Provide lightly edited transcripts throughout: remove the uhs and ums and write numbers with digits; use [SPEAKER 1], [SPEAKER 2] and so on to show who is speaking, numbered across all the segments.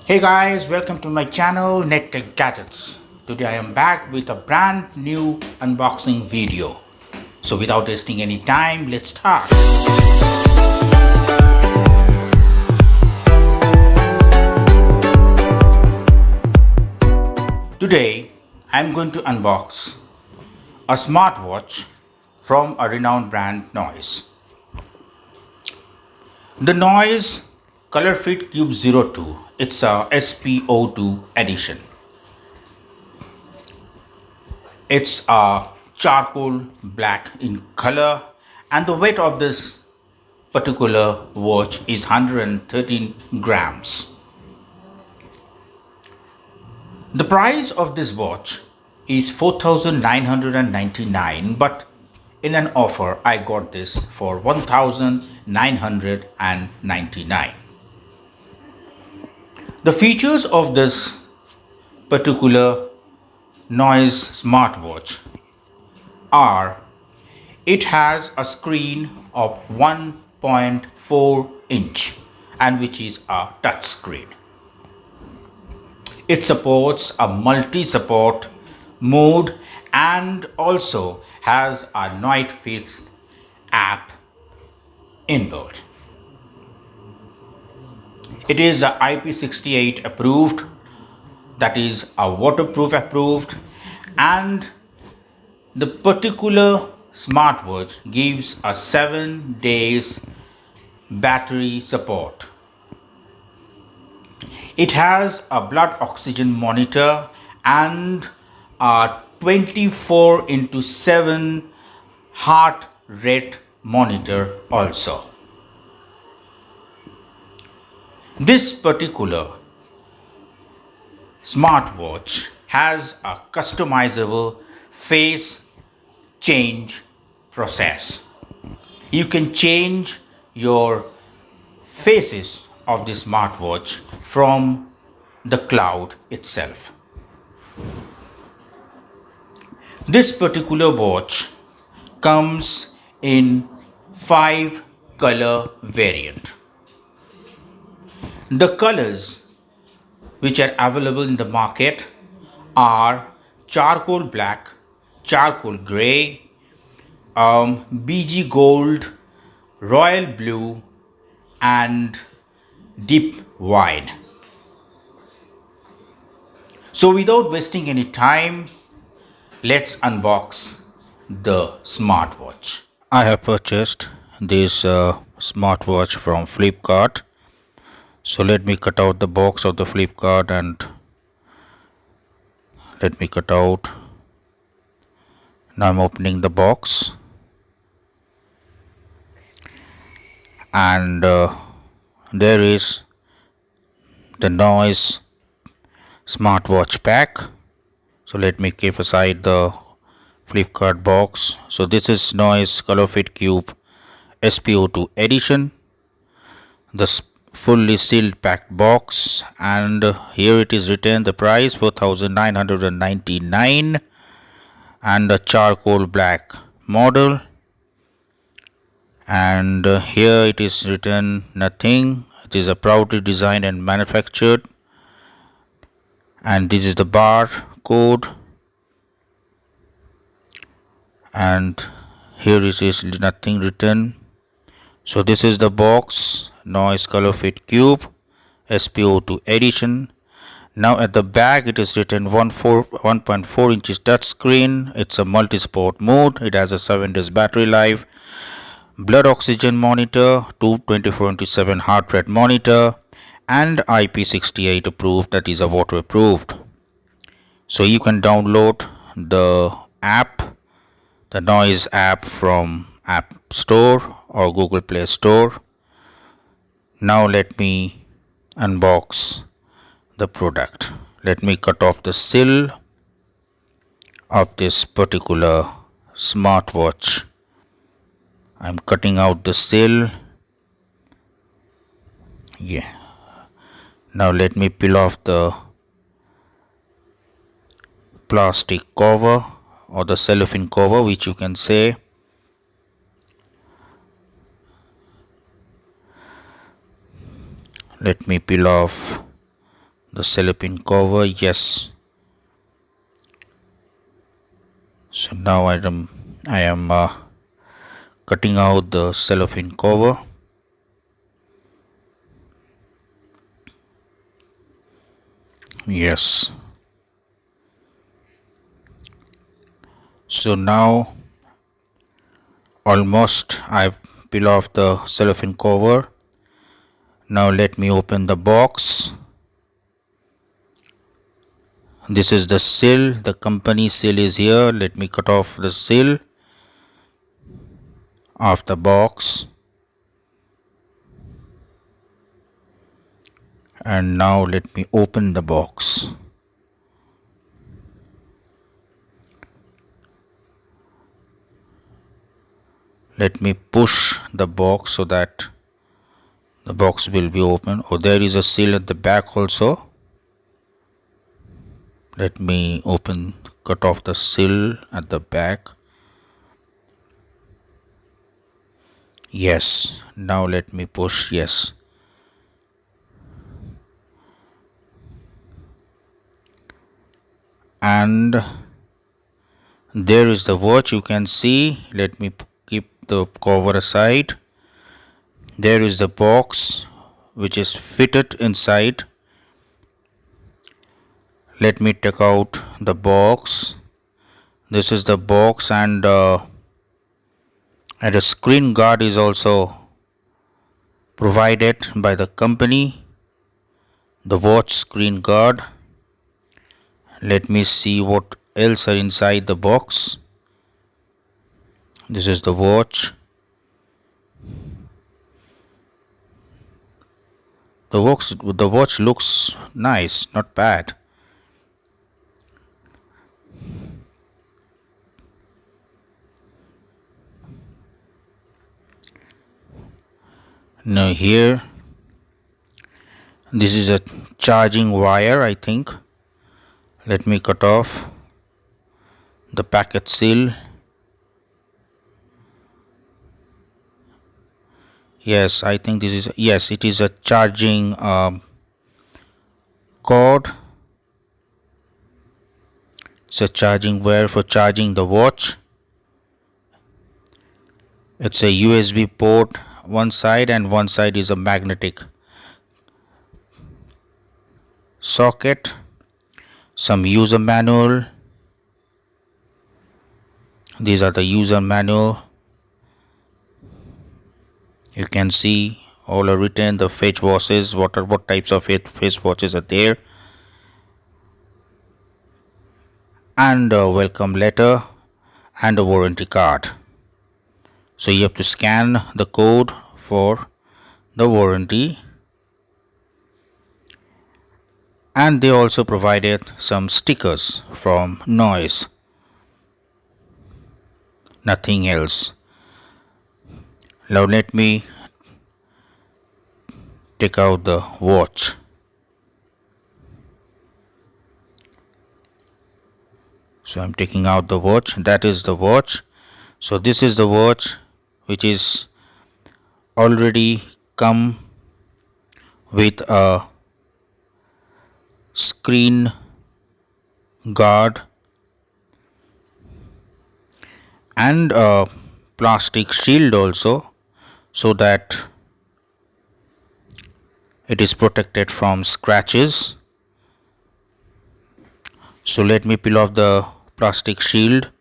[SPEAKER 1] Hey guys, welcome to my channel NetTechGadgets. Today I am back with a brand new unboxing video. So without wasting any time, let's start. Today I am going to unbox a smartwatch from a renowned brand Noise. The Noise colorfit qube 02. It's a spo2 edition. It's a charcoal black in color, and the weight of this particular watch is 113 grams. The price of this watch is 4,999, but in an offer I got this for 1,999. The features of this particular Noise smartwatch are: it has a screen of 1.4 inch and which is a touch screen. It supports a multi-support mode and also has a NetTechGadgets app inbuilt. It is a IP68 approved, that is a waterproof approved, and the particular smartwatch gives a 7 days battery support. It has a blood oxygen monitor and a 24/7 heart rate monitor also. This particular smartwatch has a customizable face change process. You can change your faces of the smartwatch from the cloud itself. This particular watch comes in 5 color variant. The colors which are available in the market are charcoal black, charcoal gray, BG gold, royal blue, and deep wine. So without wasting any time, let's unbox the smartwatch. I have purchased this smartwatch from Flipkart. So let me cut out the box of the Flipkart and let me cut out. Now I'm opening the box, and there is the Noise smartwatch pack. So let me keep aside the Flipkart box. So this is Noise colorfit qube spo2 edition, the fully sealed packed box, and here it is written the price 4,999 and a charcoal black model, and here it is written nothing. It is a proudly designed and manufactured, and this is the bar code, and here it is nothing written. So this is the box, Noise colorfit qube spo2 edition. Now at the back it is written 1.4 inches touch screen. It's a multi-sport mode. It has a 7 days battery life, blood oxygen monitor, 24/7 heart rate monitor, and IP68 approved, that is a water approved. So you can download the app, the Noise app, from App Store or Google Play Store. Now let me unbox the product. Let me cut off the seal of this particular smartwatch. I'm cutting out the seal. Yeah. Now let me peel off the plastic cover or the cellophane cover, which you can say. Let me peel off the cellophane cover. Yes. So now I am cutting out the cellophane cover. Yes. So now almost I've peeled off the cellophane cover. Now let me open the box. This is the seal. The company seal is here. Let me cut off the seal of the box. And now let me open the box. Let me push the box so that the box will be open. Oh, there is a seal at the back also. Let me cut off the seal at the back. Yes. Now let me push. Yes. And there is the watch, you can see. Let me keep the cover aside. There is the box which is fitted inside. Let me take out the box. This is the box, and a screen guard is also provided by the company, the watch screen guard. Let me see what else are inside the box. This is the watch. The watch looks nice, not bad. Now here, this is a charging wire, I think. Let me cut off the packet seal. Yes, I think this is, yes, it is a charging cord. It's a charging wire for charging the watch. It's a USB port one side, and one side is a magnetic socket. Some user manual. These are the user manual. You can see all are written, the face washes, what types of face washes are there, and a welcome letter and a warranty card. So you have to scan the code for the warranty. And they also provided some stickers from Noise. Nothing else. Now let me take out the watch. So I'm taking out the watch. That is the watch. So this is the watch which is already come with a screen guard and a plastic shield also, so that it is protected from scratches. So let me peel off the plastic shield.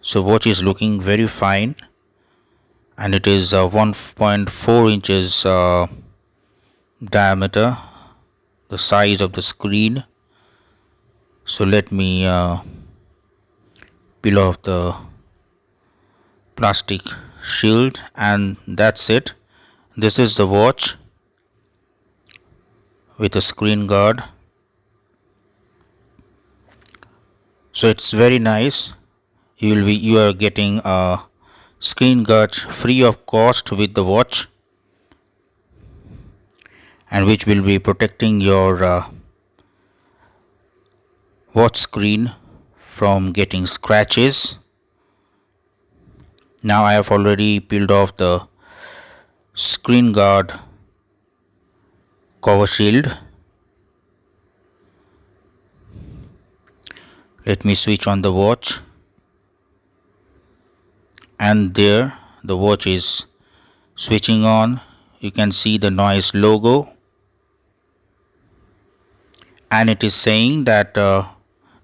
[SPEAKER 1] So watch is looking very fine, and it is 1.4 inches diameter, the size of the screen. So let me peel off the plastic shield, and that's it. This is the watch with a screen guard. So it's very nice. You are getting a screen guard free of cost with the watch, and which will be protecting your watch screen from getting scratches. Now I have already peeled off the screen guard cover shield. Let me switch on the watch, and there the watch is switching on. You can see the noise logo, and it is saying that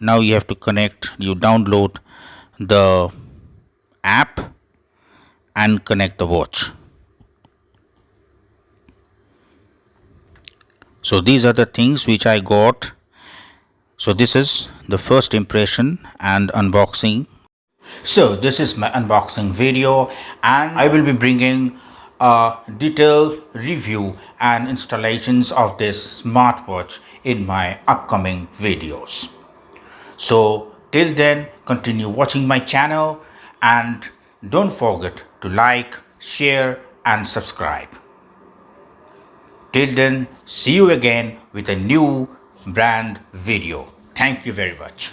[SPEAKER 1] now you have to download the app and connect the watch. So these are the things which I got. So this is the first impression and unboxing. So this is my unboxing video, and I will be bringing a detailed review and installations of this smartwatch in my upcoming videos. So till then, continue watching my channel and don't forget to like, share and subscribe. Till then, see you again with a new brand video. Thank you very much.